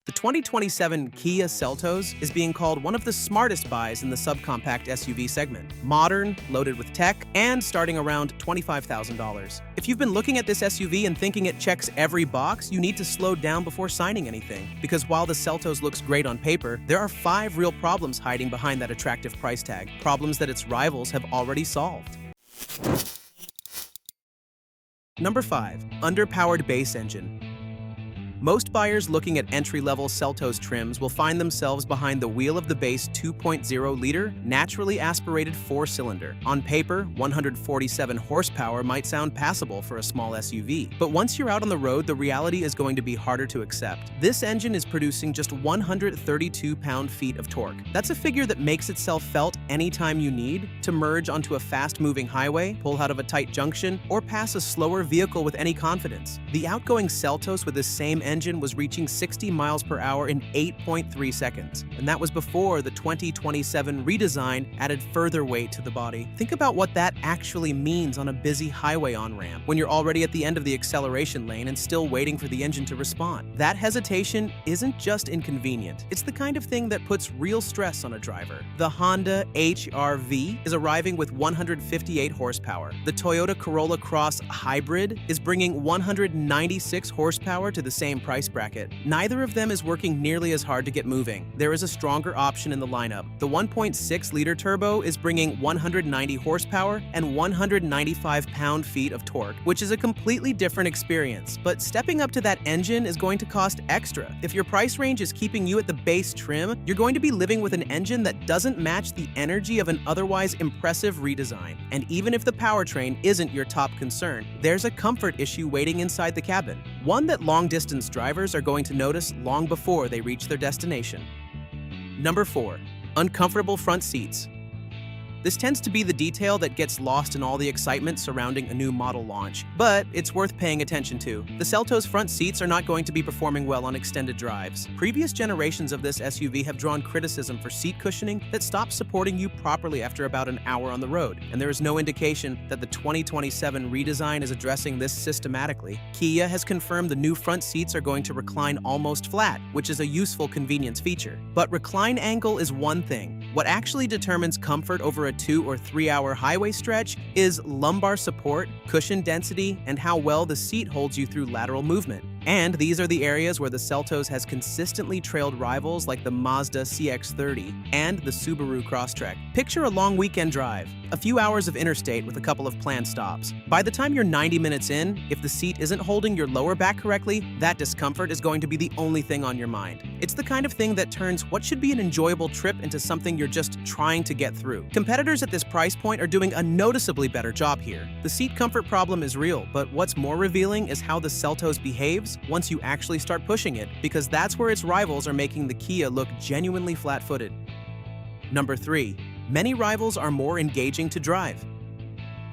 The 2027 Kia Seltos is being called one of the smartest buys in the subcompact SUV segment. Modern, loaded with tech, and starting around $25,000. If you've been looking at this SUV and thinking it checks every box, you need to slow down before signing anything. Because while the Seltos looks great on paper, there are 5 real problems hiding behind that attractive price tag. Problems that its rivals have already solved. Number 5. Underpowered base engine. Most buyers looking at entry-level Seltos trims will find themselves behind the wheel of the base 2.0-liter, naturally aspirated 4-cylinder. On paper, 147 horsepower might sound passable for a small SUV, but once you're out on the road, the reality is going to be harder to accept. This engine is producing just 132 pound-feet of torque. That's a figure that makes itself felt anytime you need to merge onto a fast-moving highway, pull out of a tight junction, or pass a slower vehicle with any confidence. The outgoing Seltos with the same engine was reaching 60 miles per hour in 8.3 seconds, and that was before the 2027 redesign added further weight to the body. Think about what that actually means on a busy highway on-ramp, when you're already at the end of the acceleration lane and still waiting for the engine to respond. That hesitation isn't just inconvenient, it's the kind of thing that puts real stress on a driver. The Honda HR-V is arriving with 158 horsepower. The Toyota Corolla Cross Hybrid is bringing 196 horsepower to the same price bracket. Neither of them is working nearly as hard to get moving. There is a stronger option in the lineup. The 1.6-liter turbo is bringing 190 horsepower and 195 pound-feet of torque, which is a completely different experience. But stepping up to that engine is going to cost extra. If your price range is keeping you at the base trim, you're going to be living with an engine that doesn't match the energy of an otherwise impressive redesign. And even if the powertrain isn't your top concern, there's a comfort issue waiting inside the cabin. One that long-distance drivers are going to notice long before they reach their destination. Number 4. Uncomfortable front seats. This tends to be the detail that gets lost in all the excitement surrounding a new model launch, but it's worth paying attention to. The Seltos front seats are not going to be performing well on extended drives. Previous generations of this SUV have drawn criticism for seat cushioning that stops supporting you properly after about an hour on the road, and there is no indication that the 2027 redesign is addressing this systematically. Kia has confirmed the new front seats are going to recline almost flat, which is a useful convenience feature. But recline angle is one thing. What actually determines comfort over a 2 or 3 hour highway stretch is lumbar support, cushion density, and how well the seat holds you through lateral movement. And these are the areas where the Seltos has consistently trailed rivals like the Mazda CX-30 and the Subaru Crosstrek. Picture a long weekend drive, a few hours of interstate with a couple of planned stops. By the time you're 90 minutes in, if the seat isn't holding your lower back correctly, that discomfort is going to be the only thing on your mind. It's the kind of thing that turns what should be an enjoyable trip into something you're just trying to get through. Competitors at this price point are doing a noticeably better job here. The seat comfort problem is real, but what's more revealing is how the Seltos behaves once you actually start pushing it, because that's where its rivals are making the Kia look genuinely flat-footed. Number 3. Many rivals are more engaging to drive.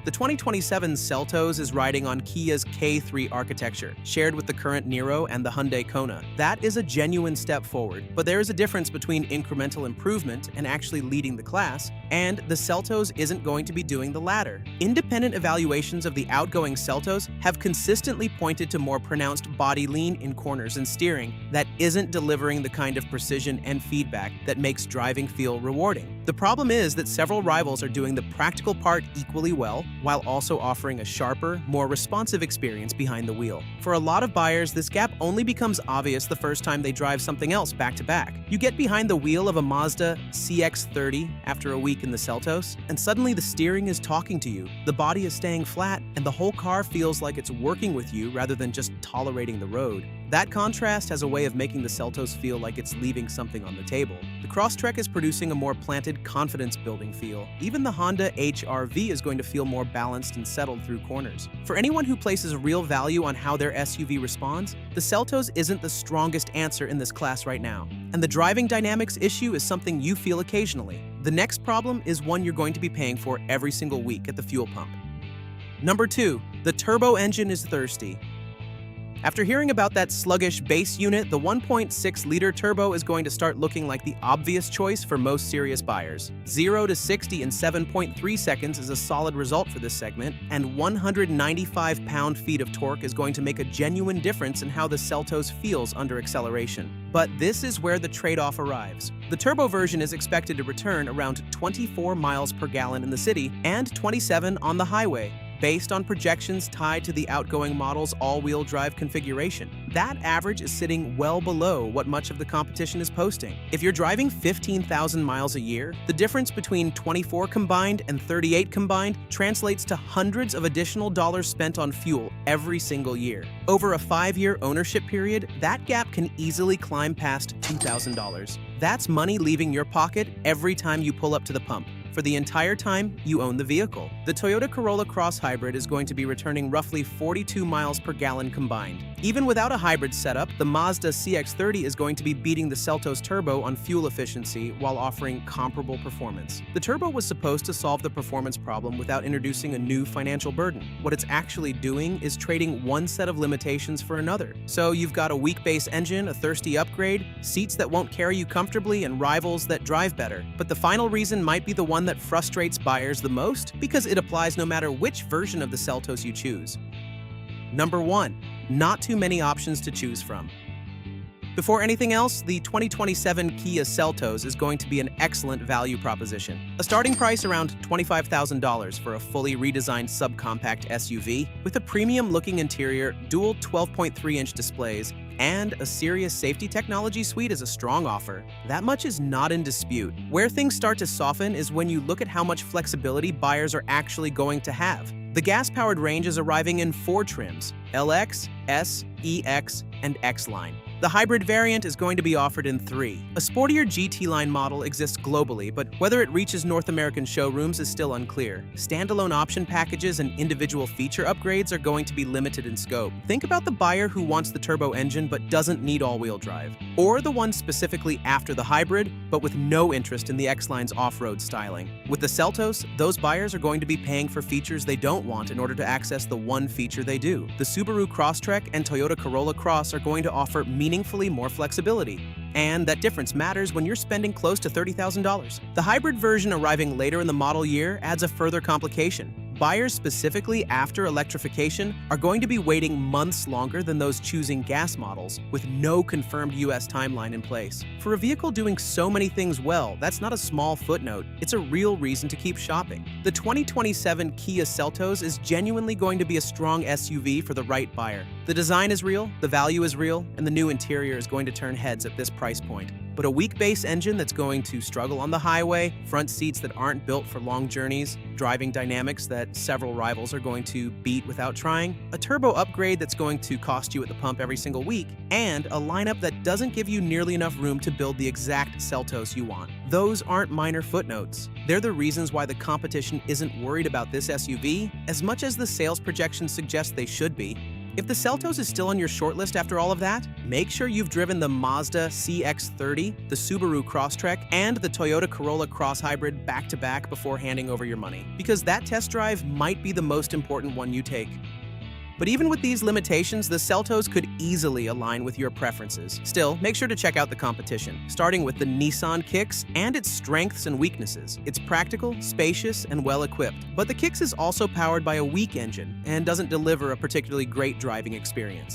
The 2027 Seltos is riding on Kia's K3 architecture, shared with the current Niro and the Hyundai Kona. That is a genuine step forward, but there is a difference between incremental improvement and actually leading the class, and the Seltos isn't going to be doing the latter. Independent evaluations of the outgoing Seltos have consistently pointed to more pronounced body lean in corners and steering that isn't delivering the kind of precision and feedback that makes driving feel rewarding. The problem is that several rivals are doing the practical part equally well, while also offering a sharper, more responsive experience behind the wheel. For a lot of buyers, this gap only becomes obvious the first time they drive something else back-to-back. You get behind the wheel of a Mazda CX-30 after a week in the Seltos, and suddenly the steering is talking to you, the body is staying flat, and the whole car feels like it's working with you rather than just tolerating the road. That contrast has a way of making the Seltos feel like it's leaving something on the table. The Crosstrek is producing a more planted, confidence-building feel. Even the Honda HR-V is going to feel more balanced and settled through corners. For anyone who places real value on how their SUV responds, the Seltos isn't the strongest answer in this class right now. And the driving dynamics issue is something you feel occasionally. The next problem is one you're going to be paying for every single week at the fuel pump. Number 2. The turbo engine is thirsty. After hearing about that sluggish base unit, the 1.6-liter turbo is going to start looking like the obvious choice for most serious buyers. 0 to 60 in 7.3 seconds is a solid result for this segment, and 195 pound-feet of torque is going to make a genuine difference in how the Seltos feels under acceleration. But this is where the trade-off arrives. The turbo version is expected to return around 24 miles per gallon in the city and 27 on the highway, based on projections tied to the outgoing model's all-wheel drive configuration. That average is sitting well below what much of the competition is posting. If you're driving 15,000 miles a year, the difference between 24 combined and 38 combined translates to hundreds of additional dollars spent on fuel every single year. Over a 5-year ownership period, that gap can easily climb past $2,000. That's money leaving your pocket every time you pull up to the pump, for the entire time you own the vehicle. The Toyota Corolla Cross Hybrid is going to be returning roughly 42 miles per gallon combined. Even without a hybrid setup, the Mazda CX-30 is going to be beating the Seltos Turbo on fuel efficiency while offering comparable performance. The Turbo was supposed to solve the performance problem without introducing a new financial burden. What it's actually doing is trading one set of limitations for another. So you've got a weak base engine, a thirsty upgrade, seats that won't carry you comfortably, and rivals that drive better. But the final reason might be the one that frustrates buyers the most, because it applies no matter which version of the Seltos you choose. Number 1. Not too many options to choose from. Before anything else, the 2027 Kia Seltos is going to be an excellent value proposition. A starting price around $25,000 for a fully redesigned subcompact SUV with a premium-looking interior, dual 12.3-inch displays, and a serious safety technology suite is a strong offer. That much is not in dispute. Where things start to soften is when you look at how much flexibility buyers are actually going to have. The gas-powered range is arriving in 4 trims: LX, S, EX, and X-Line. The hybrid variant is going to be offered in 3. A sportier GT line model exists globally, but whether it reaches North American showrooms is still unclear. Standalone option packages and individual feature upgrades are going to be limited in scope. Think about the buyer who wants the turbo engine but doesn't need all-wheel drive, or the one specifically after the hybrid but with no interest in the X-Line's off-road styling. With the Seltos, those buyers are going to be paying for features they don't want in order to access the one feature they do. The Subaru Crosstrek and Toyota Corolla Cross are going to offer meaningfully more flexibility, and that difference matters when you're spending close to $30,000. The hybrid version arriving later in the model year adds a further complication. Buyers specifically after electrification are going to be waiting months longer than those choosing gas models, with no confirmed US timeline in place. For a vehicle doing so many things well, that's not a small footnote, it's a real reason to keep shopping. The 2027 Kia Seltos is genuinely going to be a strong SUV for the right buyer. The design is real, the value is real, and the new interior is going to turn heads at this price point. But a weak base engine that's going to struggle on the highway, front seats that aren't built for long journeys, driving dynamics that several rivals are going to beat without trying, a turbo upgrade that's going to cost you at the pump every single week, and a lineup that doesn't give you nearly enough room to build the exact Seltos you want. Those aren't minor footnotes. They're the reasons why the competition isn't worried about this SUV as much as the sales projections suggest they should be. If the Seltos is still on your shortlist after all of that, make sure you've driven the Mazda CX-30, the Subaru Crosstrek, and the Toyota Corolla Cross Hybrid back-to-back before handing over your money, because that test drive might be the most important one you take. But even with these limitations, the Seltos could easily align with your preferences. Still, make sure to check out the competition, starting with the Nissan Kicks and its strengths and weaknesses. It's practical, spacious, and well-equipped. But the Kicks is also powered by a weak engine and doesn't deliver a particularly great driving experience.